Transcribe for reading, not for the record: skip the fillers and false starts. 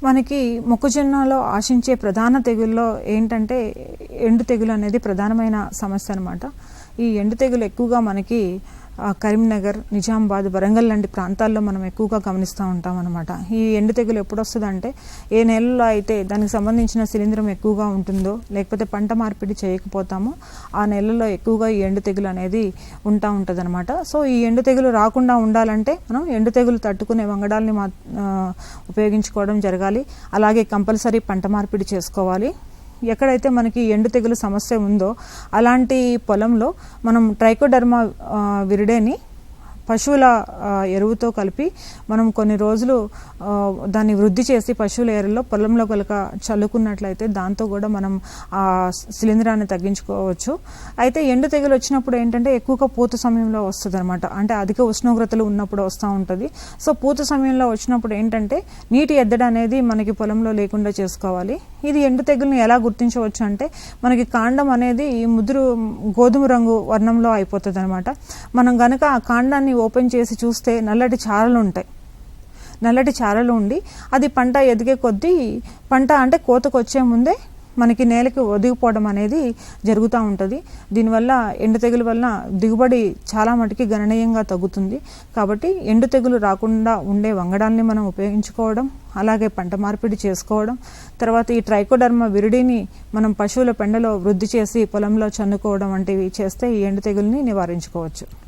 మనకి మొక్కజొన్నలో ఆశించే ప్రధాన తెగుల్లో ఏంటంటే ఎండు తెగులు అనేది ప్రధానమైన సమస్య అన్నమాట. ఈ ఎండు తెగులు ఎక్కువగా మనకి కరీంనగర్, నిజామాబాద్, వరంగల్ లాంటి ప్రాంతాల్లో మనం ఎక్కువగా గమనిస్తూ ఉంటాం అన్నమాట. ఈ ఎండు తెగులు ఎప్పుడు వస్తుందంటే ఏ నెలలో అయితే దానికి సంబంధించిన శిలీంధ్రం ఎక్కువగా ఉంటుందో లేకపోతే పంట మార్పిడి చేయకపోతామో ఆ నెలలో ఎక్కువగా ఈ ఎండు తెగులు అనేది ఉంటుంది అనమాట. సో ఈ ఎండు తెగులు రాకుండా ఉండాలంటే మనం ఎండు తెగులు తట్టుకునే వంగడాలని ఉపయోగించుకోవడం జరగాలి. అలాగే కంపల్సరీ పంట మార్పిడి చేసుకోవాలి. ఎక్కడైతే మనకి ఎండు తెగులు సమస్య ఉందో అలాంటి పొలంలో మనం ట్రైకోడర్మా విరిడేని పశువుల ఎరువుతో కలిపి మనం కొన్ని రోజులు దాన్ని వృద్ధి చేసి పశువుల ఎరువులో పొలంలో కనుక చల్లుకున్నట్లయితే దాంతో కూడా మనం ఆ శిలీంధ్రాన్ని తగ్గించుకోవచ్చు. అయితే ఎండు తెగులు వచ్చినప్పుడు ఏంటంటే ఎక్కువగా పూత సమయంలో వస్తుంది అనమాట. అంటే అధిక ఉష్ణోగ్రతలు ఉన్నప్పుడు వస్తూ ఉంటుంది. సో పూత సమయంలో వచ్చినప్పుడు ఏంటంటే నీటి ఎద్దడి అనేది మనకి పొలంలో లేకుండా చేసుకోవాలి. ఇది ఎండు తెగుల్ని ఎలా గుర్తించవచ్చు అంటే మనకి కాండం అనేది ముదురు గోధుమ రంగు వర్ణంలో అయిపోతుంది అనమాట. మనం కనుక ఆ కాండాన్ని ఓపెన్ చేసి చూస్తే నల్లటి చారలు ఉండి అది పంట ఎదిగే కొద్దీ పంట అంటే కోతకు వచ్చే ముందే మనకి నేలకి ఒదిగిపోవడం అనేది జరుగుతూ ఉంటుంది. దీనివల్ల ఎండు తెగులు వలన దిగుబడి చాలా మటుకి గణనీయంగా తగ్గుతుంది. కాబట్టి ఎండు తెగులు రాకుండా ఉండే వంగడాన్ని మనం ఉపయోగించుకోవడం, అలాగే పంట మార్పిడి చేసుకోవడం, తర్వాత ఈ ట్రైకోడర్మా విరిడిని మనం పశువుల పెండలో వృద్ధి చేసి పొలంలో చన్నుకోవడం వంటివి చేస్తే ఈ ఎండు తెగుల్ని నివారించుకోవచ్చు.